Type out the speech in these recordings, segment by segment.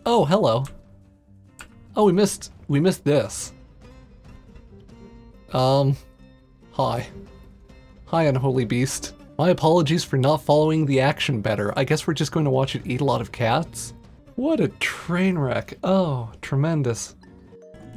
Oh, hello. Oh, we missed this. Um, hi. Hi, unholy beast. My apologies for not following the action better. I guess we're just going to watch it eat a lot of cats? What a train wreck. Oh, tremendous.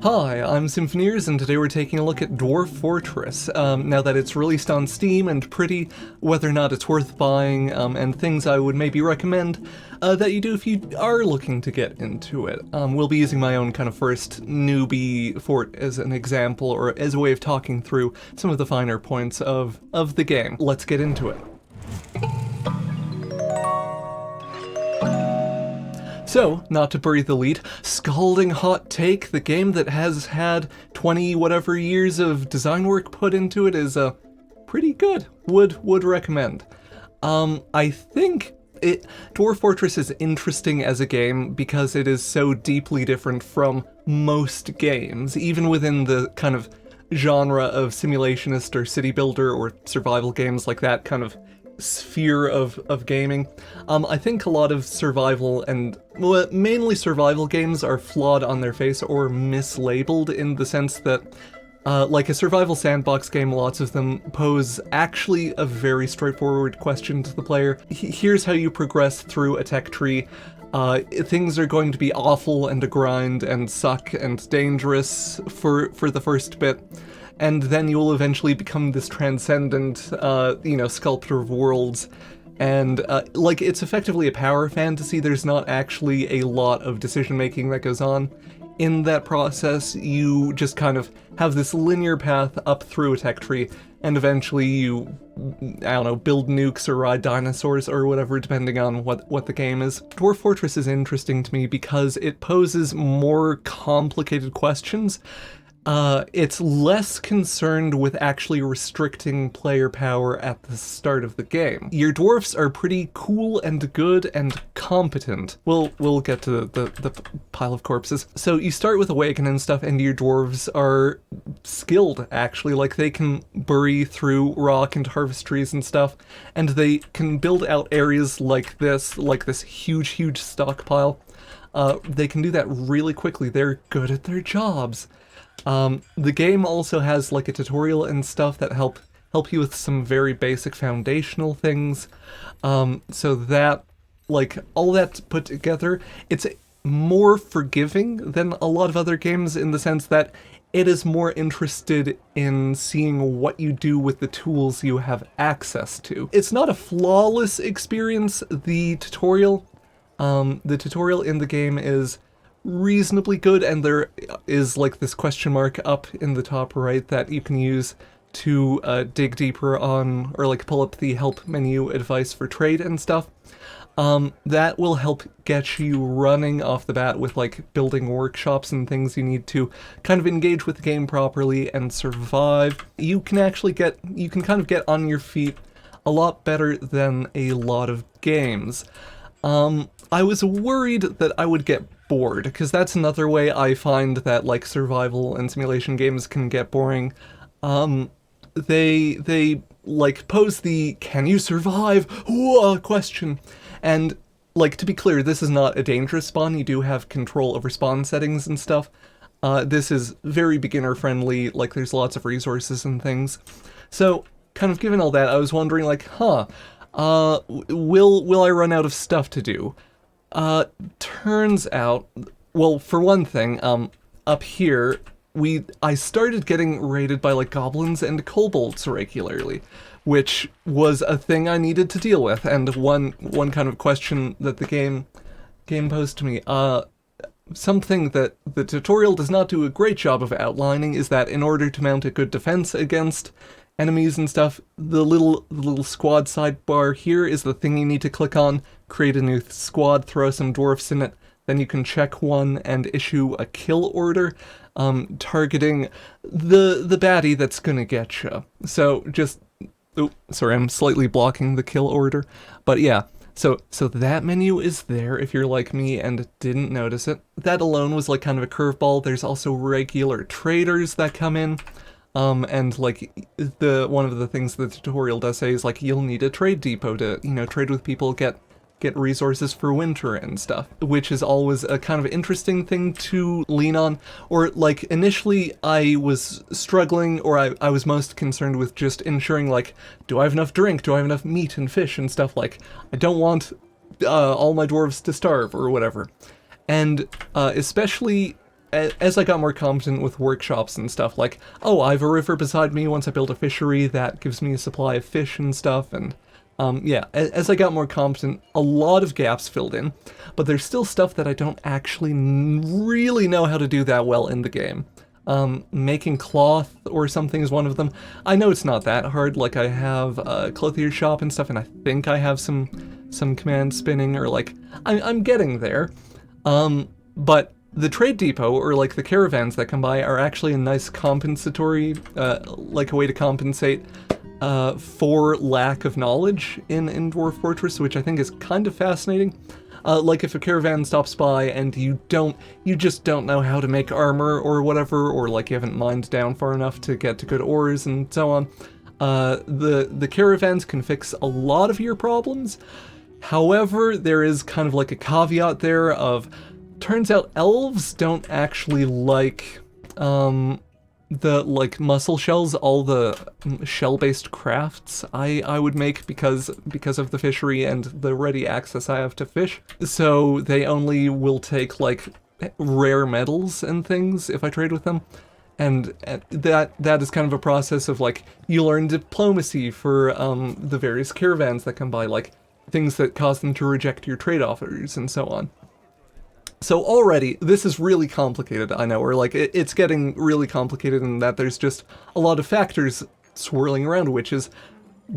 Hi, I'm Symphoneers, and today we're taking a look at Dwarf Fortress. Now that it's released on Steam and pretty, whether or not it's worth buying, and things I would maybe recommend that you do if you are looking to get into it. We'll be using my own kind of first newbie fort as an example, or as a way of talking through some of the finer points of the game. Let's get into it. So, not to bury the lead, scalding hot take, the game that has had 20 whatever years of design work put into it is pretty good. Would recommend. I think Dwarf Fortress is interesting as a game because it is so deeply different from most games, even within the kind of genre of simulationist or city builder or survival games like that kind of sphere of gaming. I think a lot of survival and, well, mainly survival games are flawed on their face or mislabeled in the sense that, like a survival sandbox game, lots of them pose actually a very straightforward question to the player. Here's how you progress through a tech tree. Things are going to be awful and a grind and suck and dangerous for the first bit. And then you will eventually become this transcendent, sculptor of worlds. And, it's effectively a power fantasy. There's not actually a lot of decision-making that goes on. In that process, you just kind of have this linear path up through a tech tree, and eventually you, build nukes or ride dinosaurs or whatever, depending on what the game is. Dwarf Fortress is interesting to me because it poses more complicated questions. It's less concerned with actually restricting player power at the start of the game. Your dwarfs are pretty cool and good and competent. We'll get to the pile of corpses. So you start with a wagon and stuff, and your dwarves are skilled, actually. Like, they can bury through rock and harvest trees and stuff, and they can build out areas like this huge stockpile. They can do that really quickly. They're good at their jobs. The game also has like a tutorial and stuff that help you with some very basic foundational things. So that, like, all that put together, it's more forgiving than a lot of other games in the sense that it is more interested in seeing what you do with the tools you have access to. It's not a flawless experience, the tutorial. The tutorial in the game is reasonably good, and there is like this question mark up in the top right that you can use to dig deeper on, or like pull up the help menu advice for trade and stuff. That will help get you running off the bat with like building workshops and things you need to kind of engage with the game properly and survive. You can kind of get on your feet a lot better than a lot of games. I was worried that I would get bored, because that's another way I find that like survival and simulation games can get boring. They like pose the "can you survive?" question, and like, to be clear, this is not a dangerous spawn. You do have control over spawn settings and stuff. This is very beginner friendly. Like, there's lots of resources and things. So, kind of given all that, I was wondering like, will I run out of stuff to do? Turns out, well, for one thing, up here, I started getting raided by like goblins and kobolds regularly, which was a thing I needed to deal with. And one kind of question that the game posed to me, something that the tutorial does not do a great job of outlining, is that in order to mount a good defense against enemies and stuff, the little squad sidebar here is the thing you need to click on, create a new squad, throw some dwarfs in it, then you can check one and issue a kill order, targeting the baddie that's gonna get you. So just, sorry, I'm slightly blocking the kill order, but yeah. So that menu is there if you're like me and didn't notice it. That alone was like kind of a curveball. There's also regular traders that come in. And like one of the things the tutorial does say is like, you'll need a trade depot to, trade with people, get get resources for winter and stuff, which is always a kind of interesting thing to lean on. Or like initially I was struggling, or I was most concerned with just ensuring like, do I have enough drink? Do I have enough meat and fish and stuff? Like, I don't want all my dwarves to starve or whatever. And especially as I got more competent with workshops and stuff, like, oh, I have a river beside me, once I build a fishery, that gives me a supply of fish and stuff, and yeah, as I got more competent, a lot of gaps filled in, but there's still stuff that I don't actually really know how to do that well in the game. Making cloth or something is one of them. I know it's not that hard, like I have a clothier's shop and stuff, and I think I have some command spinning, or like, I'm getting there. But the trade depot, or like the caravans that come by, are actually a nice compensatory, like a way to compensate for lack of knowledge in Dwarf Fortress, which I think is kind of fascinating. Like if a caravan stops by and you just don't know how to make armor or whatever, or like you haven't mined down far enough to get to good ores and so on, the caravans can fix a lot of your problems. However, there is kind of like a caveat there of, turns out elves don't actually like the like mussel shells, all the shell-based crafts I would make because of the fishery and the ready access I have to fish. So they only will take like rare metals and things if I trade with them. And that is kind of a process of like, you learn diplomacy for the various caravans that come by, like things that cause them to reject your trade offers and so on. So already, this is really complicated, I know, or like, it's getting really complicated in that there's just a lot of factors swirling around, which is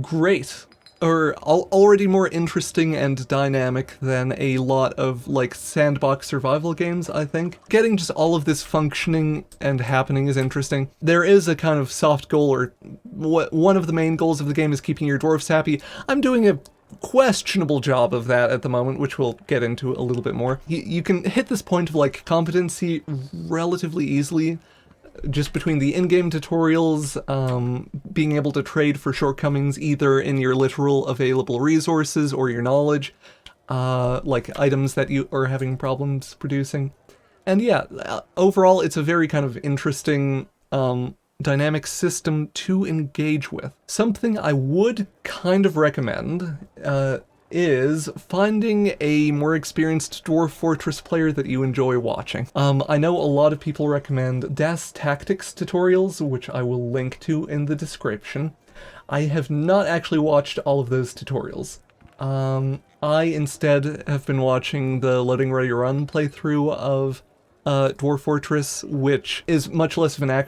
great, or already more interesting and dynamic than a lot of, like, sandbox survival games, I think. Getting just all of this functioning and happening is interesting. There is a kind of soft goal, or one of the main goals of the game is keeping your dwarves happy. I'm doing a questionable job of that at the moment, which we'll get into a little bit more. You can hit this point of like competency relatively easily, just between the in-game tutorials, being able to trade for shortcomings either in your literal available resources or your knowledge, like items that you are having problems producing. And yeah, overall it's a very kind of interesting dynamic system to engage with. Something I would kind of recommend is finding a more experienced Dwarf Fortress player that you enjoy watching. I know a lot of people recommend Das Tactics tutorials, which I will link to in the description. I have not actually watched all of those tutorials. I instead have been watching the Loading Ready Run playthrough of Dwarf Fortress, which is much less of an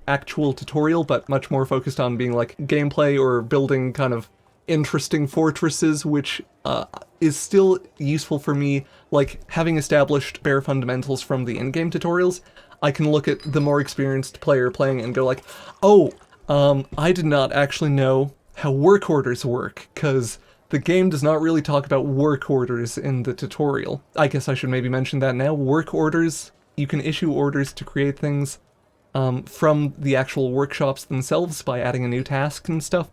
actual tutorial, but much more focused on being like gameplay or building kind of interesting fortresses, which is still useful for me. Like, having established bare fundamentals from the in-game tutorials, I can look at the more experienced player playing and go like, oh, I did not actually know how work orders work, because the game does not really talk about work orders in the tutorial. I guess I should maybe mention that now. Work orders, you can issue orders to create things from the actual workshops themselves by adding a new task and stuff.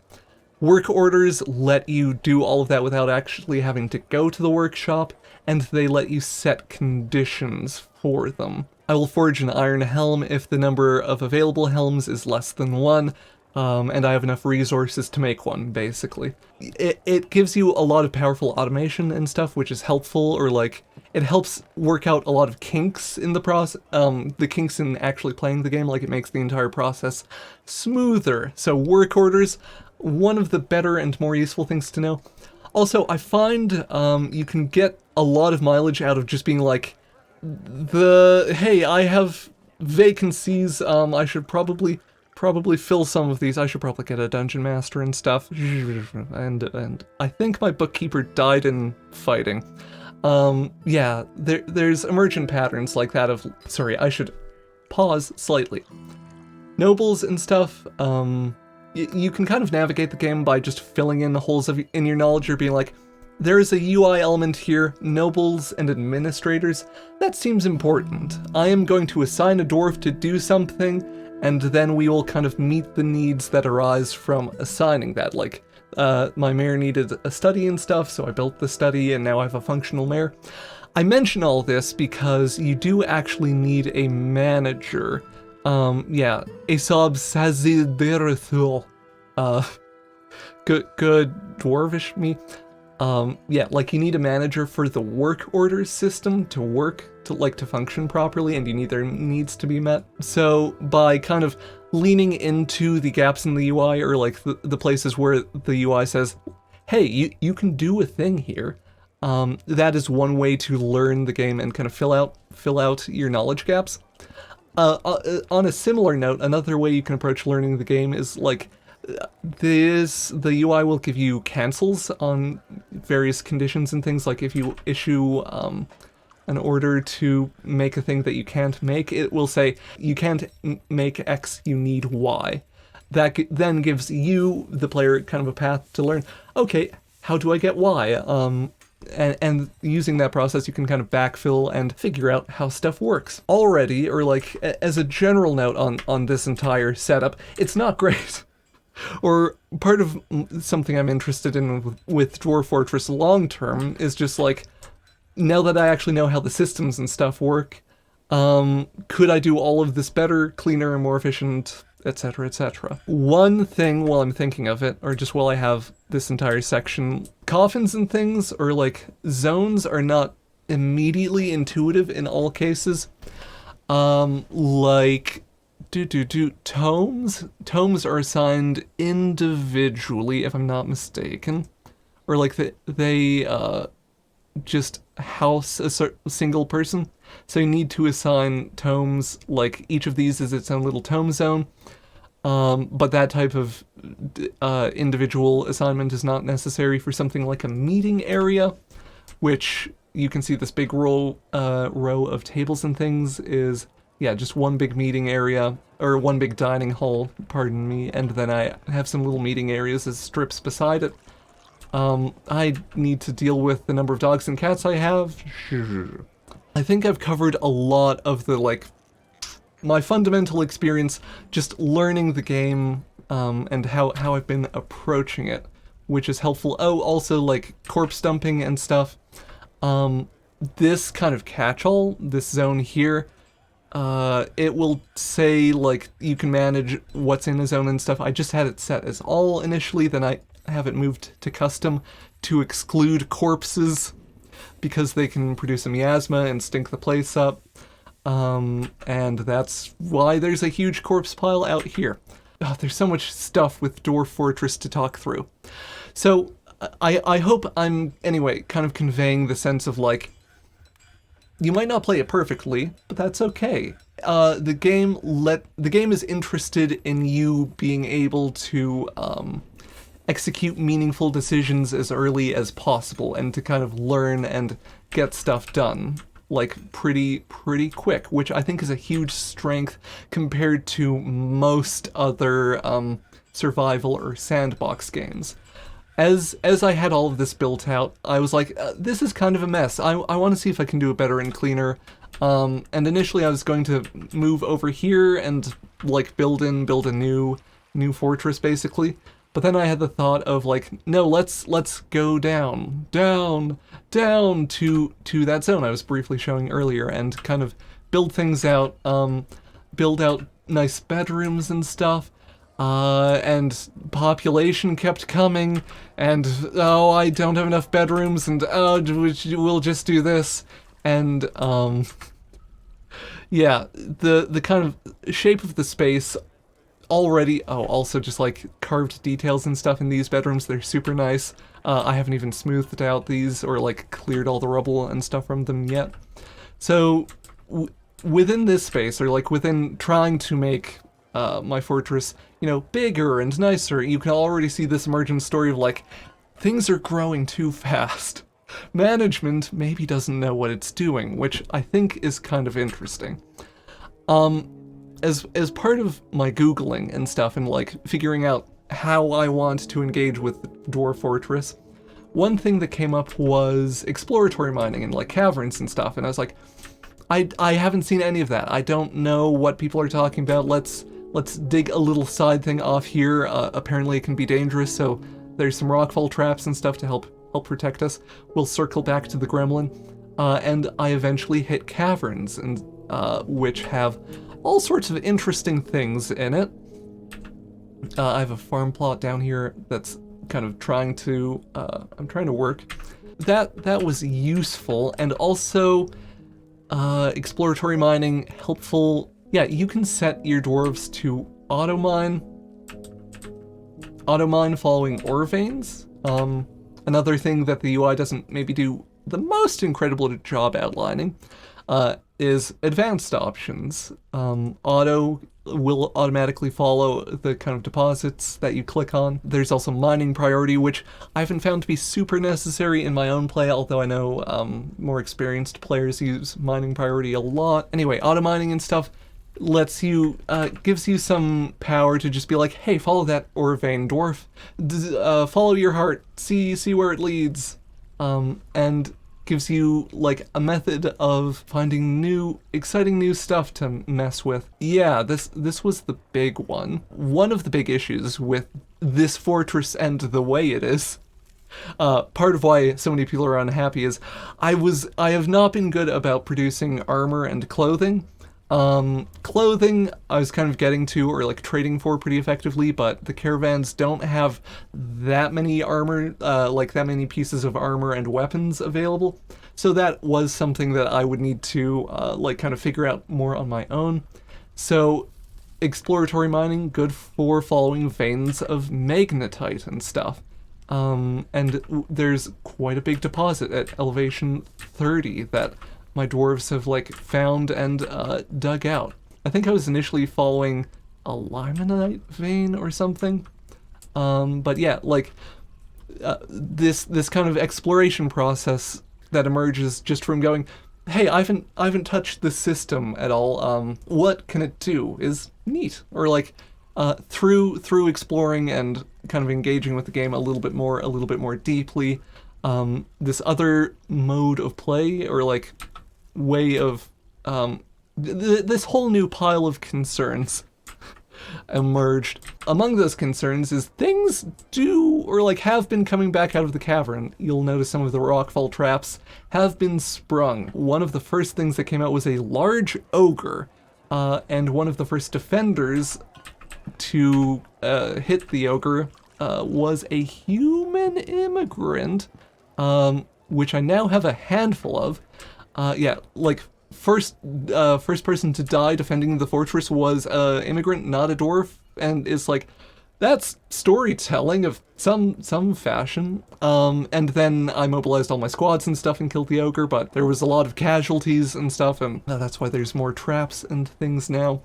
Work orders let you do all of that without actually having to go to the workshop, and they let you set conditions for them. I will forge an iron helm if the number of available helms is less than 1, and I have enough resources to make one, basically. It gives you a lot of powerful automation and stuff, which is helpful, or like, it helps work out a lot of kinks in the process, the kinks in actually playing the game, like it makes the entire process smoother. So work orders, one of the better and more useful things to know. Also, I find you can get a lot of mileage out of just being like, hey, I have vacancies, I should probably fill some of these. I should probably get a dungeon master and stuff. And I think my bookkeeper died in fighting. Yeah, there's emergent patterns like that of, sorry, I should pause slightly. Nobles and stuff, you can kind of navigate the game by just filling in the holes in your knowledge, or being like, there is a UI element here, nobles and administrators. That seems important. I am going to assign a dwarf to do something, and then we will kind of meet the needs that arise from assigning that. Like, My mare needed a study and stuff, so I built the study, and now I have a functional mare. I mention all this because you do actually need a manager. Yeah, Aesop Sazidirithul. Good dwarvish me. Yeah, like you need a manager for the work order system to work, to function properly, and you need their needs to be met. So by kind of leaning into the gaps in the UI, or like the places where the UI says, hey, you can do a thing here, that is one way to learn the game and kind of fill out your knowledge gaps. On a similar note, another way you can approach learning the game is like, the UI will give you cancels on various conditions and things. Like if you issue an order to make a thing that you can't make, it will say you can't make X, you need Y. That then gives you, the player, kind of a path to learn, okay, how do I get Y? And using that process, you can kind of backfill and figure out how stuff works. Already, or like as a general note on this entire setup, it's not great. Or part of something I'm interested in with Dwarf Fortress long term is just like, now that I actually know how the systems and stuff work, could I do all of this better, cleaner, and more efficient, etc., etc. One thing while I'm thinking of it, or just while I have this entire section, coffins and things, or like zones, are not immediately intuitive in all cases. Like tomes? Tomes are assigned individually, if I'm not mistaken. Or like they just house a single person. So you need to assign tomes, like each of these is its own little tome zone. But that type of individual assignment is not necessary for something like a meeting area, which you can see this big row of tables and things is, yeah, just one big meeting area, or one big dining hall, pardon me, and then I have some little meeting areas as strips beside it. I need to deal with the number of dogs and cats I have. I think I've covered a lot of the, like, my fundamental experience just learning the game, and how I've been approaching it, which is helpful. Oh, also, like, corpse dumping and stuff. This kind of catch-all, this zone here, it will say, like, you can manage what's in a zone and stuff. I just had it set as all initially, then I have it moved to custom to exclude corpses, because they can produce a miasma and stink the place up. And that's why there's a huge corpse pile out here. Oh, there's so much stuff with Dwarf Fortress to talk through. So, I hope I'm, anyway, kind of conveying the sense of, like, you might not play it perfectly, but that's okay. The game is interested in you being able to execute meaningful decisions as early as possible, and to kind of learn and get stuff done, like, pretty quick, which I think is a huge strength compared to most other survival or sandbox games. As I had all of this built out, I was like, this is kind of a mess. I want to see if I can do it better and cleaner. And initially I was going to move over here and, like, build a new fortress, basically. But then I had the thought of, like, no, let's go down to that zone I was briefly showing earlier, and kind of build things out, build out nice bedrooms and stuff. And population kept coming, and, oh, I don't have enough bedrooms, and, oh, we'll just do this. And, yeah, the kind of shape of the space already, oh, also just, like, carved details and stuff in these bedrooms, they're super nice. I haven't even smoothed out these, or, like, cleared all the rubble and stuff from them yet. So, within this space, or, like, within trying to make my fortress, you know, bigger and nicer, you can already see this emergent story of, like, things are growing too fast. Management maybe doesn't know what it's doing, which I think is kind of interesting. As part of my Googling and stuff, and, like, figuring out how I want to engage with Dwarf Fortress, one thing that came up was exploratory mining and, like, caverns and stuff, and I was like, I haven't seen any of that. I don't know what people are talking about. Let's dig a little side thing off here. Apparently it can be dangerous, so There's some rockfall traps and stuff to help protect us. We'll circle back to the gremlin, and I eventually hit caverns, and which have all sorts of interesting things in it. I have a farm plot down here that's kind of trying to, I'm trying to work. That was useful, and also exploratory mining, helpful. Yeah, you can set your dwarves to auto mine following ore veins. Another thing that the UI doesn't maybe do the most incredible job outlining is advanced options. Auto will automatically follow the kind of deposits that you click on. There's also mining priority, which I haven't found to be super necessary in my own play, although I know more experienced players use mining priority a lot. Anyway, auto mining and stuff lets you, gives you some power to just be like, hey, follow that ore vein, dwarf. Follow your heart, see where it leads. And gives you like a method of finding new, exciting new stuff to mess with. Yeah, this was the big one. One of the big issues with this fortress and the way it is, part of why so many people are unhappy is I have not been good about producing armor and clothing. Clothing I was kind of getting to, or like trading for pretty effectively, but the caravans don't have that many armor, like that many pieces of armor and weapons available. So that was something that I would need to, like kind of figure out more on my own. So exploratory mining, good for following veins of magnetite and stuff. And there's quite a big deposit at elevation 30 that my dwarves have like found and dug out. I think I was initially following a limonite vein or something. But yeah, like this kind of exploration process that emerges just from going, hey, I haven't touched the system at all. What can it do is neat. Or like through exploring and kind of engaging with the game a little bit more deeply. This other mode of play, or like way of this whole new pile of concerns emerged. Among those concerns is things do, or like have been coming back out of the cavern. You'll notice some of the rockfall traps have been sprung. One of the first things that came out was a large ogre, and one of the first defenders to hit the ogre was a human immigrant, which I now have a handful of. Yeah, like first person to die defending the fortress was immigrant, not a dwarf, and it's like that's storytelling of some fashion. And then I mobilized all my squads and stuff and killed the ogre, but there was a lot of casualties and stuff, and that's why there's more traps and things now.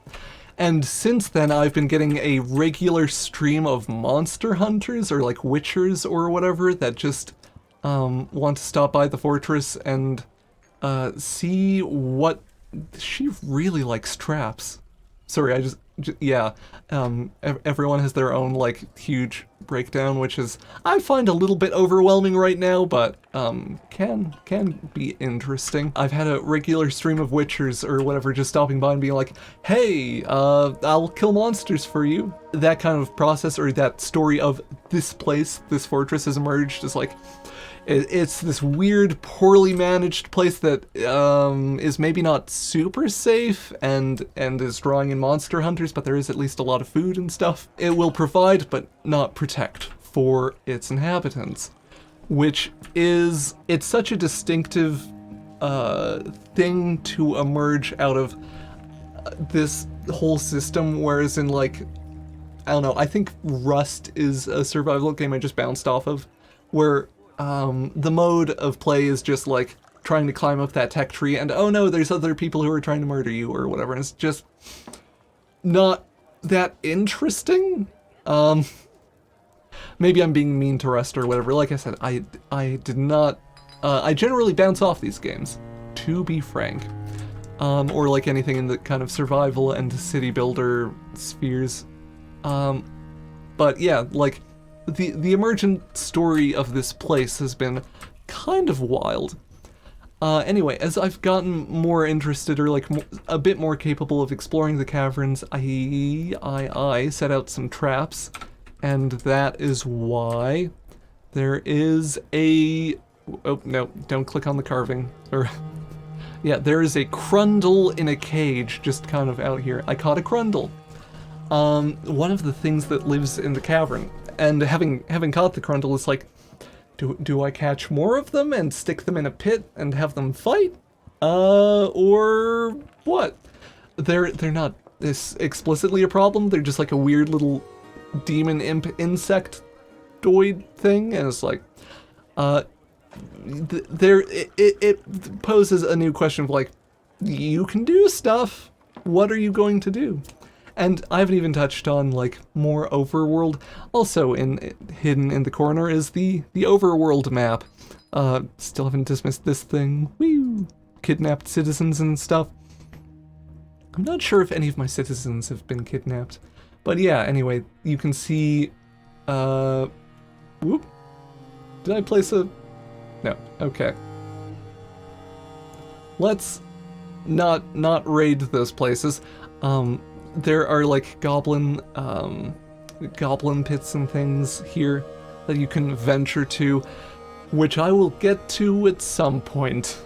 And since then, I've been getting a regular stream of monster hunters, or like witchers or whatever, that just want to stop by the fortress and see what... She really likes traps. Sorry, yeah. Everyone has their own, like, huge breakdown, which is, I find a little bit overwhelming right now, but can be interesting. I've had a regular stream of witchers or whatever just stopping by and being like, hey, I'll kill monsters for you. That kind of process, or that story of this place, this fortress has emerged as like, it's this weird, poorly managed place that is maybe not super safe and is drawing in monster hunters, but there is at least a lot of food and stuff. It will provide, but not protect for its inhabitants, which is, it's such a distinctive thing to emerge out of this whole system, whereas in like, I don't know, I think Rust is a survival game I just bounced off of, where the mode of play is just like trying to climb up that tech tree and oh no, there's other people who are trying to murder you or whatever, and it's just not that interesting. Maybe I'm being mean to Rust or whatever. Like I said, I did not, I generally bounce off these games, to be frank. Or like anything in the kind of survival and city builder spheres. But yeah, like, the emergent story of this place has been kind of wild. Anyway, as I've gotten more interested, or like a bit more capable of exploring the caverns, I set out some traps, and that is why There is a... Oh, no, don't click on the carving. Or... Yeah, there is a Crundle in a cage just kind of out here. I caught a Crundle. One of the things that lives in the cavern. And having caught the Crundle, it's like, do I catch more of them and stick them in a pit and have them fight? Or what? They're not this explicitly a problem. They're just like a weird little demon imp insectoid thing, and it's like, it poses a new question of like, you can do stuff. What are you going to do? And I haven't even touched on like more overworld. Also hidden in the corner is the overworld map. Still haven't dismissed this thing. Woo! Kidnapped citizens and stuff. I'm not sure if any of my citizens have been kidnapped. But yeah, anyway, you can see, whoop. Did I place a... No, okay. Let's not raid those places. There are like goblin pits and things here that you can venture to, which I will get to at some point.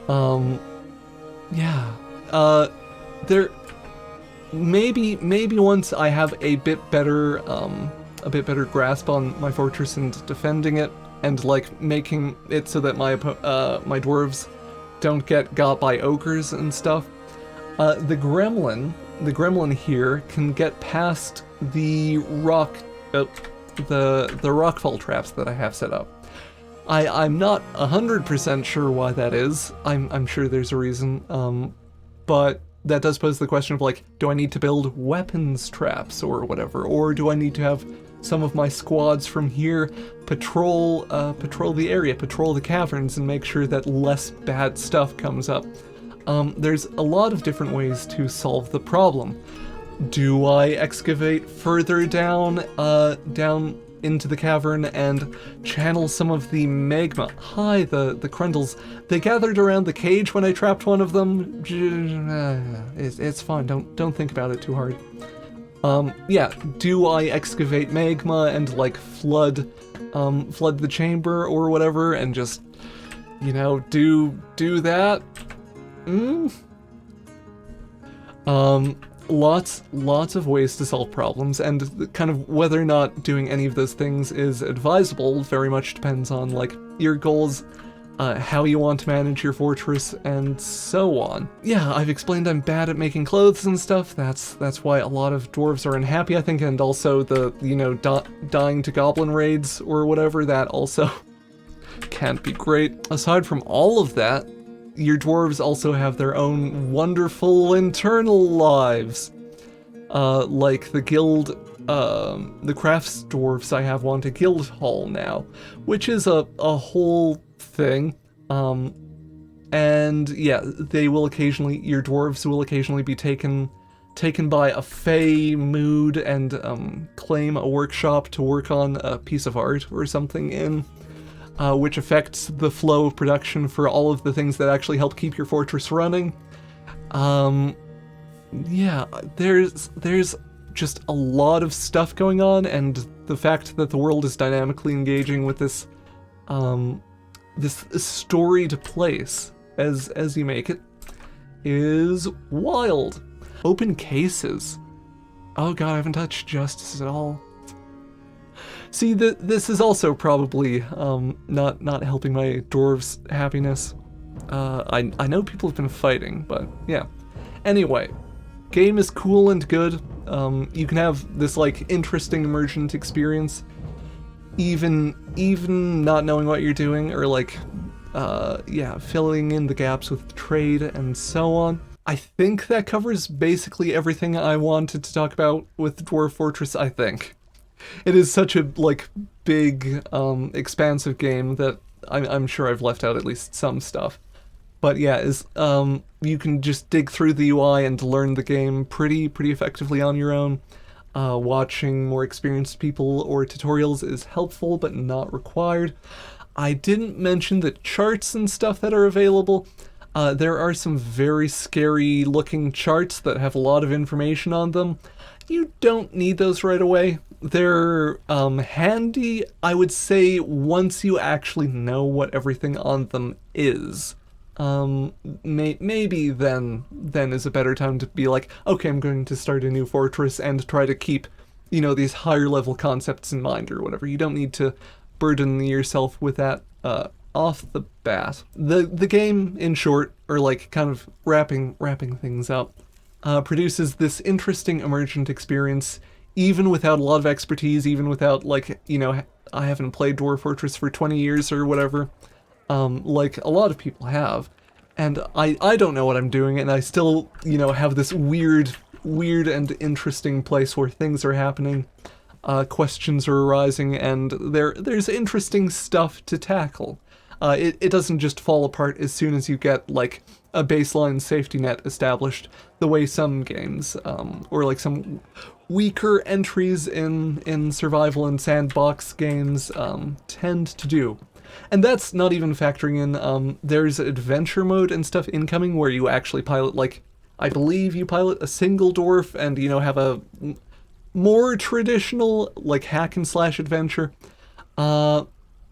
Yeah. There maybe once I have a bit better grasp on my fortress and defending it, and like making it so that my dwarves don't get got by ogres and stuff. The gremlin here can get past the rockfall traps that I have set up. I'm not 100% sure why that is. I'm sure there's a reason. But that does pose the question of like, do I need to build weapons traps or whatever, or do I need to have some of my squads from here patrol the area, patrol the caverns, and make sure that less bad stuff comes up? There's a lot of different ways to solve the problem. Do I excavate further down into the cavern and channel some of the magma? Hi, the Crundles. They gathered around the cage when I trapped one of them. It's fine. Don't think about it too hard. Yeah. Do I excavate magma and like flood the chamber or whatever, and just, you know, do that? Lots of ways to solve problems, and kind of whether or not doing any of those things is advisable very much depends on like your goals, how you want to manage your fortress, and so on. Yeah, I've explained I'm bad at making clothes and stuff. That's why a lot of dwarves are unhappy, I think, and also the, you know, dying to goblin raids or whatever, that also can't be great. Aside from all of that, your dwarves also have their own wonderful internal lives. Like the guild, the crafts dwarves I have want a guild hall now, which is a whole thing. And yeah, your dwarves will occasionally be taken by a fey mood and claim a workshop to work on a piece of art or something in. Which affects the flow of production for all of the things that actually help keep your fortress running. Yeah, there's just a lot of stuff going on, and the fact that the world is dynamically engaging with this storied place as you make it is wild. Open cases. Oh god, I haven't touched justice at all. See, this is also probably not helping my dwarves' happiness. I know people have been fighting, but yeah. Anyway, game is cool and good. You can have this like interesting emergent experience, even not knowing what you're doing, or like yeah, filling in the gaps with trade and so on. I think that covers basically everything I wanted to talk about with Dwarf Fortress, I think. It is such a like big, expansive game that I'm sure I've left out at least some stuff. But yeah, you can just dig through the UI and learn the game pretty effectively on your own. Watching more experienced people or tutorials is helpful but not required. I didn't mention the charts and stuff that are available. There are some very scary looking charts that have a lot of information on them. You don't need those right away. They're handy, I would say, once you actually know what everything on them is. Maybe then is a better time to be like, okay, I'm going to start a new fortress and try to keep, these higher level concepts in mind or whatever. You don't need to burden yourself with that off the bat. The game, in short, or like kind of wrapping things up, produces this interesting emergent experience, even without a lot of expertise, even without I haven't played Dwarf Fortress for 20 years or whatever, like a lot of people have, and I don't know what I'm doing, and I still have this weird and interesting place where things are happening, questions are arising, and there's interesting stuff to tackle. It doesn't just fall apart as soon as you get, like, a baseline safety net established, the way some games, or like some weaker entries in survival and sandbox games tend to do. And that's not even factoring in, there's adventure mode and stuff incoming where you actually pilot, like, I believe you pilot a single dwarf and, have a more traditional, like, hack and slash adventure.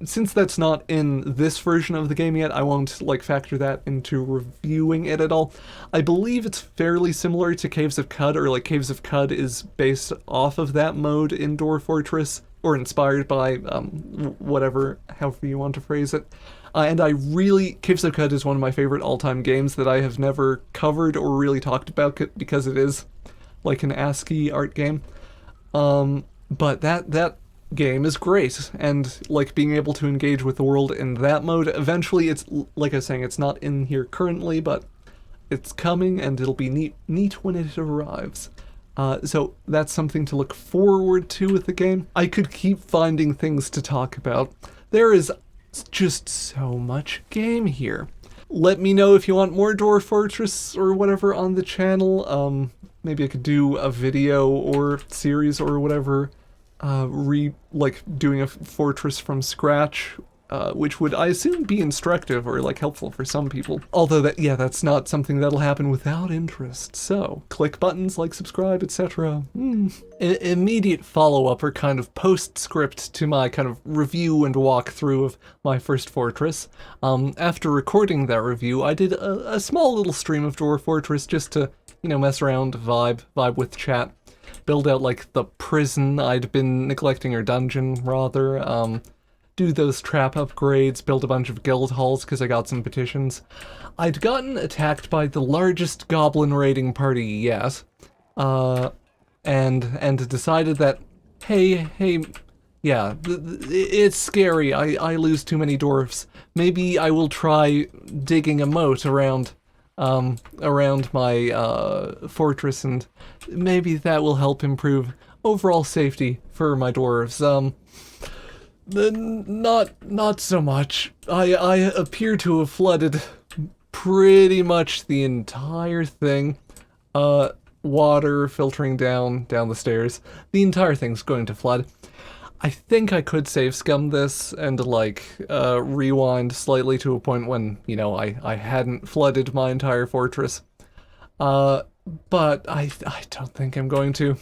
Since that's not in this version of the game yet, I won't, like, factor that into reviewing it at all. I believe it's fairly similar to Caves of Cud, or, like, Caves of Cud is based off of that mode in Dwarf Fortress, or inspired by, however you want to phrase it. And Caves of Cud is one of my favorite all-time games that I have never covered or really talked about because it is, like, an ASCII art game. But that game is great, and like being able to engage with the world in that mode, eventually, it's like I was saying, it's not in here currently, but it's coming, and it'll be neat when it arrives. So that's something to look forward to with the game. I could keep finding things to talk about. There is just so much game here. Let me know if you want more Dwarf Fortress or whatever on the channel. Maybe I could do a video or series or whatever, doing a fortress from scratch, which would, I assume, be instructive or, like, helpful for some people. Although that's not something that'll happen without interest. So, click buttons like subscribe, etc. Immediate follow-up, or kind of postscript to my kind of review and walkthrough of my first fortress. After recording that review, I did a small little stream of Dwarf Fortress just to, mess around, vibe with chat. Build out, like, the prison I'd been neglecting, or dungeon, rather, do those trap upgrades, build a bunch of guild halls, because I got some petitions. I'd gotten attacked by the largest goblin raiding party yet, and decided that, hey, yeah, it's scary, I lose too many dwarfs. Maybe I will try digging a moat around my fortress, and maybe that will help improve overall safety for my dwarves. Not so much. I appear to have flooded pretty much the entire thing. Water filtering down the stairs. The entire thing's going to flood. I think I could save scum this and, like, rewind slightly to a point when, I hadn't flooded my entire fortress. But I don't think I'm going to.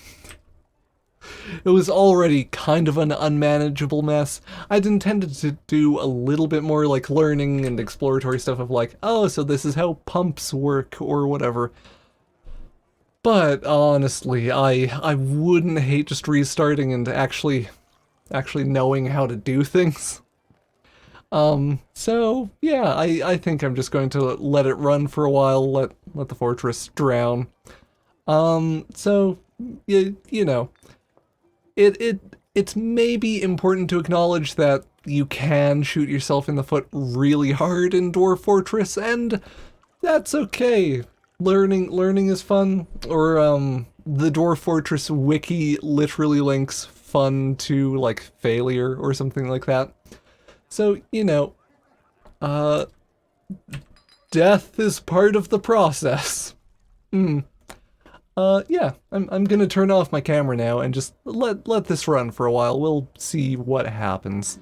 It was already kind of an unmanageable mess. I'd intended to do a little bit more, like, learning and exploratory stuff of, like, oh, so this is how pumps work, or whatever. But honestly, I wouldn't hate just restarting and actually knowing how to do things. So yeah, I think I'm just going to let it run for a while, let the fortress drown. So it's maybe important to acknowledge that you can shoot yourself in the foot really hard in Dwarf Fortress, and that's okay. Learning is fun, or the Dwarf Fortress wiki literally links fun to, like, failure or something like that. So, death is part of the process. Yeah, I'm gonna turn off my camera now and just let this run for a while. We'll see what happens.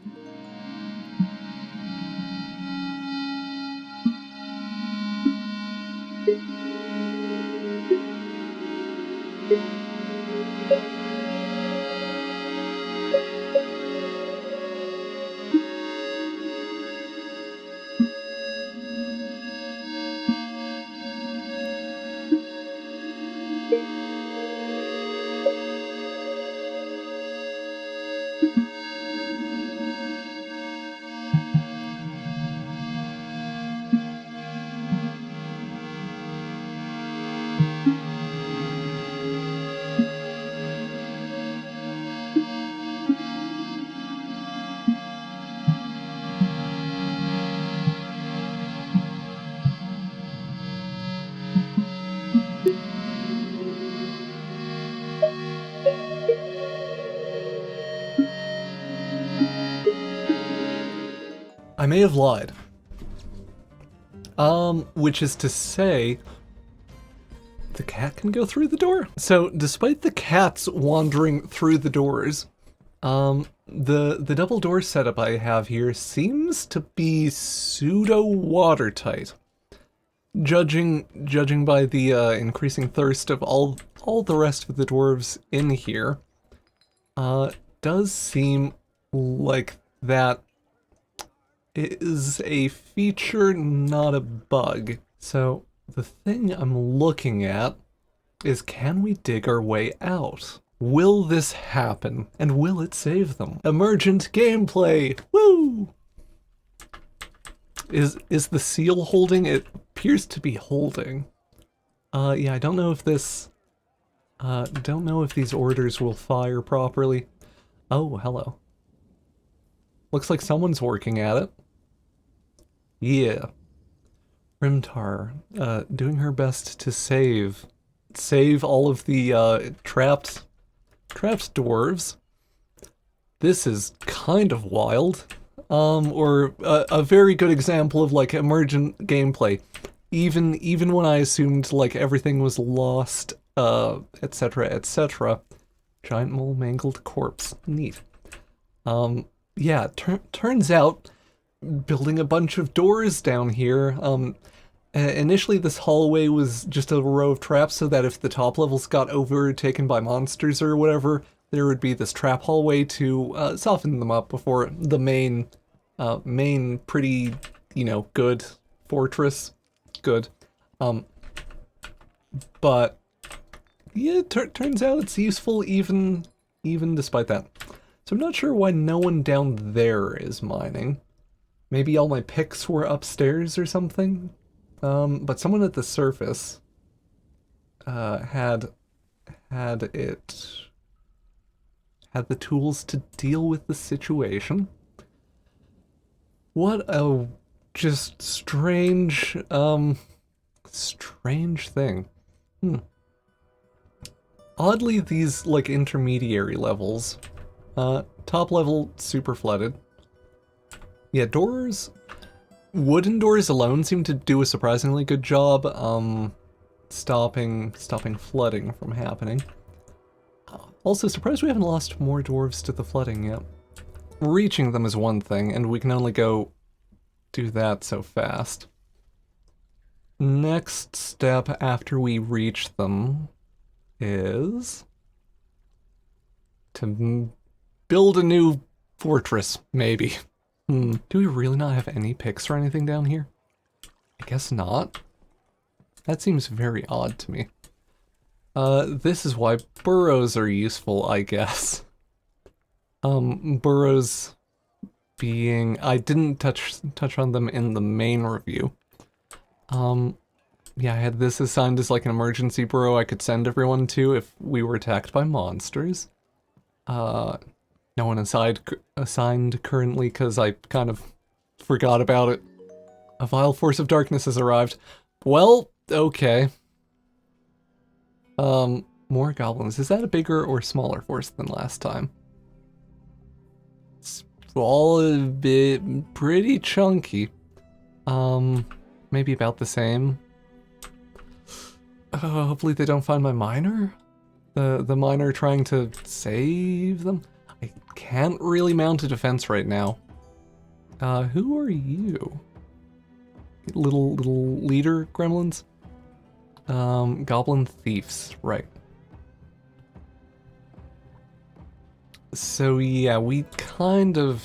I may have lied. Which is to say, the cat can go through the door. So, despite the cats wandering through the doors, the double door setup I have here seems to be pseudo watertight. Judging by the increasing thirst of all the rest of the dwarves in here, does seem like that is a feature, not a bug. So the thing I'm looking at is, can we dig our way out? Will this happen? And will it save them? Emergent gameplay! Woo! Is the seal holding? It appears to be holding. Yeah, I don't know if this... don't know if these orders will fire properly. Oh, hello. Looks like someone's working at it. Yeah. Rimtar, doing her best to save all of the, trapped dwarves. This is kind of wild. Or a very good example of, like, emergent gameplay. Even when I assumed, like, everything was lost, etc., etc. Giant mole mangled corpse. Neat. Yeah, turns out, building a bunch of doors down here, initially this hallway was just a row of traps so that if the top levels got overtaken by monsters or whatever, there would be this trap hallway to soften them up before the main pretty, good fortress. Good. But yeah, turns out it's useful even despite that. So I'm not sure why no one down there is mining. Maybe all my picks were upstairs or something? But someone at the surface had the tools to deal with the situation. What a just strange thing. Oddly, these, like, intermediary levels, top level super flooded. Yeah, doors, wooden doors alone seem to do a surprisingly good job, stopping flooding from happening. Also, surprised we haven't lost more dwarves to the flooding yet. Reaching them is one thing, and we can only go do that so fast. Next step after we reach them is to build a new fortress, maybe. Do we really not have any picks or anything down here? I guess not. That seems very odd to me. This is why burrows are useful, I guess. Burrows being... I didn't touch on them in the main review. Yeah, I had this assigned as like an emergency burrow I could send everyone to if we were attacked by monsters. No one assigned currently because I kind of forgot about it. A vile force of darkness has arrived. Well, okay. More goblins. Is that a bigger or smaller force than last time? It's all a bit pretty chunky. Maybe about the same. Hopefully they don't find my miner. The miner trying to save them. I can't really mount a defense right now. Who are you? Little leader gremlins? Goblin thieves, right. So yeah, we kind of...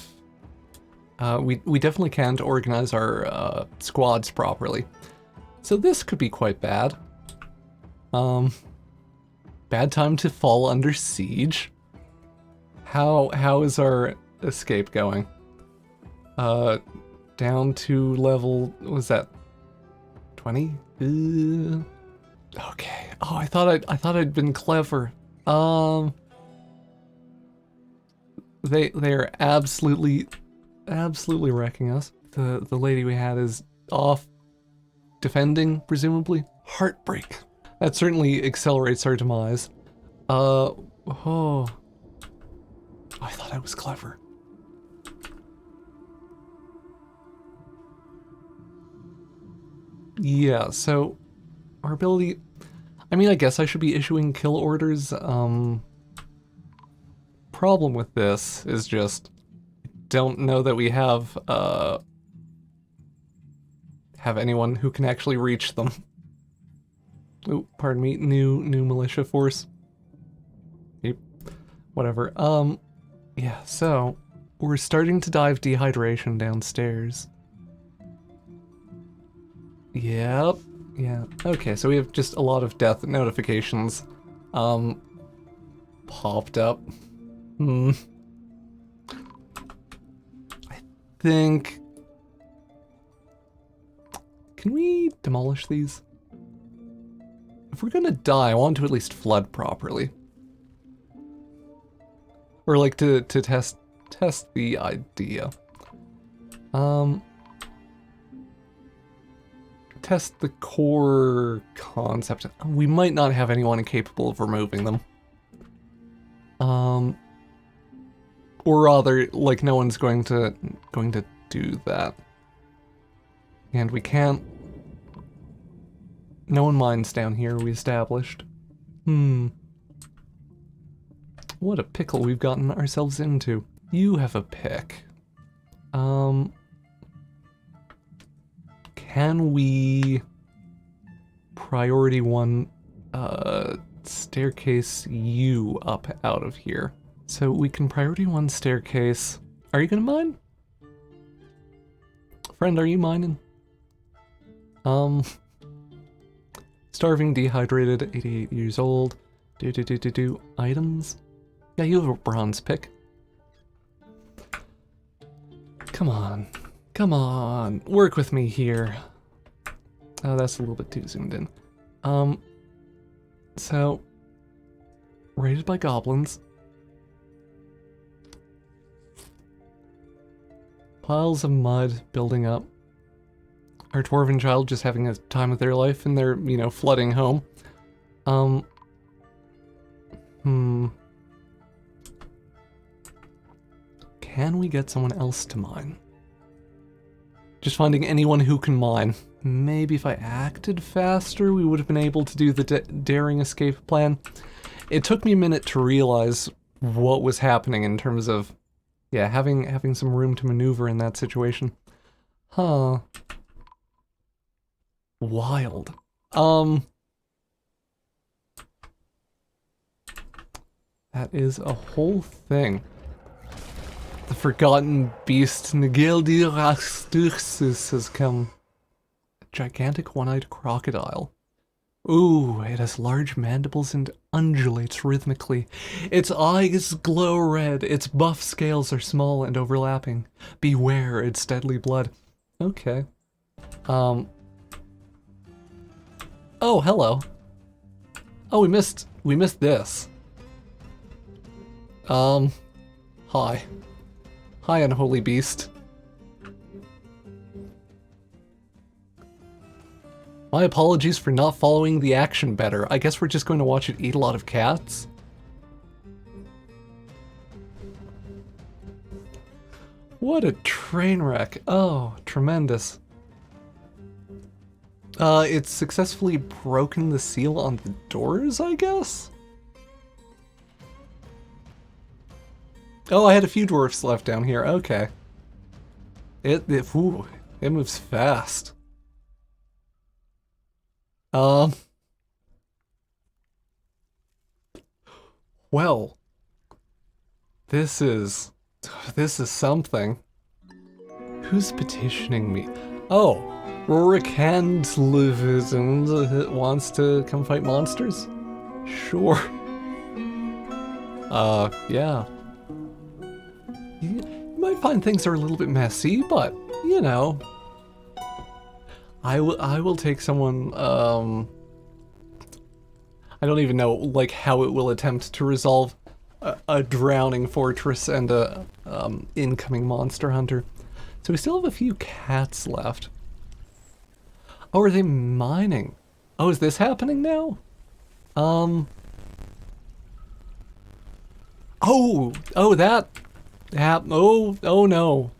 we definitely can't organize our squads properly. So this could be quite bad. Bad time to fall under siege. How is our escape going? Down to level, what was that? 20? Okay. Oh, I thought I'd been clever. They're absolutely wrecking us. The lady we had is off defending, presumably. Heartbreak. That certainly accelerates our demise. Oh. I thought I was clever. Yeah, so our ability... I mean, I guess I should be issuing kill orders. Problem with this is just don't know that we have anyone who can actually reach them. Oh, pardon me, new militia force. Yep. Whatever. Yeah, so we're starting to dive dehydration downstairs. Yep. Yeah. Okay, so we have just a lot of death notifications popped up. I think... Can we demolish these? If we're gonna die, I want to at least flood properly. Or like to test the idea. Test the core concept. We might not have anyone capable of removing them. Or rather, like, no one's going to do that. And we can't... No one mines down here, we established. What a pickle we've gotten ourselves into. You have a pick. Can we... Priority 1, staircase you up out of here? So we can priority 1 staircase. Are you gonna mine? Friend, are you mining? Starving, dehydrated, 88 years old. Items? Yeah, you have a bronze pick. Come on, work with me here. Oh, that's a little bit too zoomed in. So, raided by goblins. Piles of mud building up. Our dwarven child just having a time of their life and they're, you know, flooding home. Can we get someone else to mine? Just finding anyone who can mine. Maybe if I acted faster, we would have been able to do the daring escape plan. It took me a minute to realize what was happening in terms of, yeah, having some room to maneuver in that situation. Huh. Wild. That is a whole thing. The forgotten beast Nigildiraxtuxus has come. A gigantic one-eyed crocodile. Ooh, it has large mandibles and undulates rhythmically. Its eyes glow red, its buff scales are small and overlapping. Beware its deadly blood. Okay. Oh, hello. Oh, we missed this. Hi. Hi, unholy beast. My apologies for not following the action better. I guess we're just going to watch it eat a lot of cats. What a train wreck. Oh, tremendous. It's successfully broken the seal on the doors, I guess? Oh, I had a few dwarfs left down here. Okay. It moves fast. Well, this is something. Who's petitioning me? Oh, Rorik Handlividen wants to come fight monsters? Sure. Yeah. You might find things are a little bit messy, but, you know. I will take someone, I don't even know, like, how it will attempt to resolve a drowning fortress and a, incoming monster hunter. So we still have a few cats left. Oh, are they mining? Oh, is this happening now? Oh, that oh no.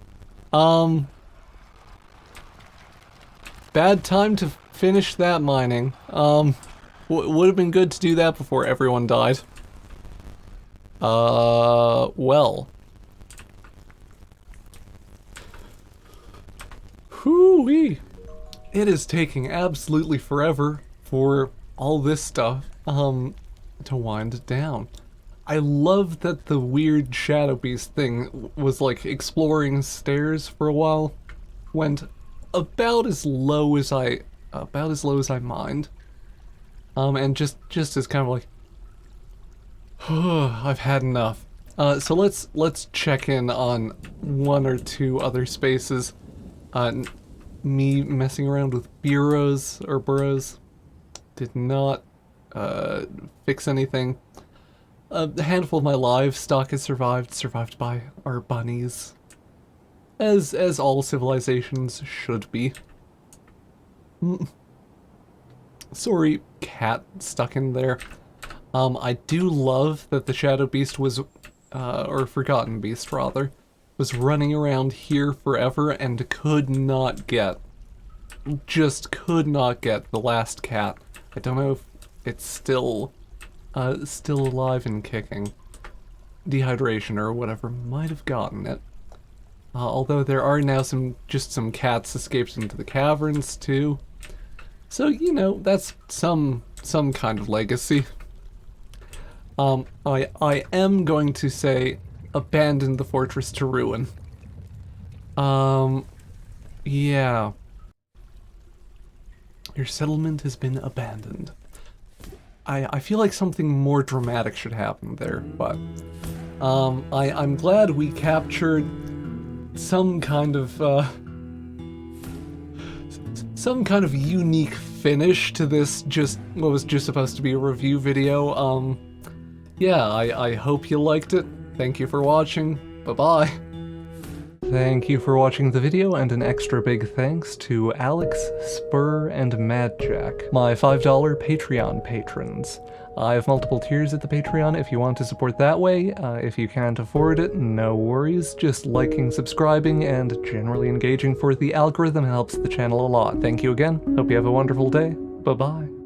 Bad time to finish that mining. Would have been good to do that before everyone died. Well. Whoo-wee. It is taking absolutely forever for all this stuff, to wind down. I love that the weird Shadow Beast thing was like exploring stairs for a while. Went about as low as I mind. And just as kind of like, I've had enough. So let's check in on one or two other spaces. Me messing around with burrows did not fix anything. A handful of my livestock has survived by our bunnies. As all civilizations should be. Sorry, cat stuck in there. I do love that the Shadow Beast was, or Forgotten Beast rather, was running around here forever and just could not get the last cat. I don't know if it's still alive and kicking. Dehydration or whatever might have gotten it. Although there are now some cats escaped into the caverns too. So, you know, that's some kind of legacy. I am going to say abandon the fortress to ruin. Yeah. Your settlement has been abandoned. I feel like something more dramatic should happen there, but I'm glad we captured some kind of unique finish to this what was just supposed to be a review video. Yeah, I hope you liked it. Thank you for watching. Bye-bye. Thank you for watching the video, and an extra big thanks to Alex, Spur, and Madjack, my $5 Patreon patrons. I have multiple tiers at the Patreon if you want to support that way. If you can't afford it, no worries. Just liking, subscribing, and generally engaging for the algorithm helps the channel a lot. Thank you again. Hope you have a wonderful day. Bye-bye.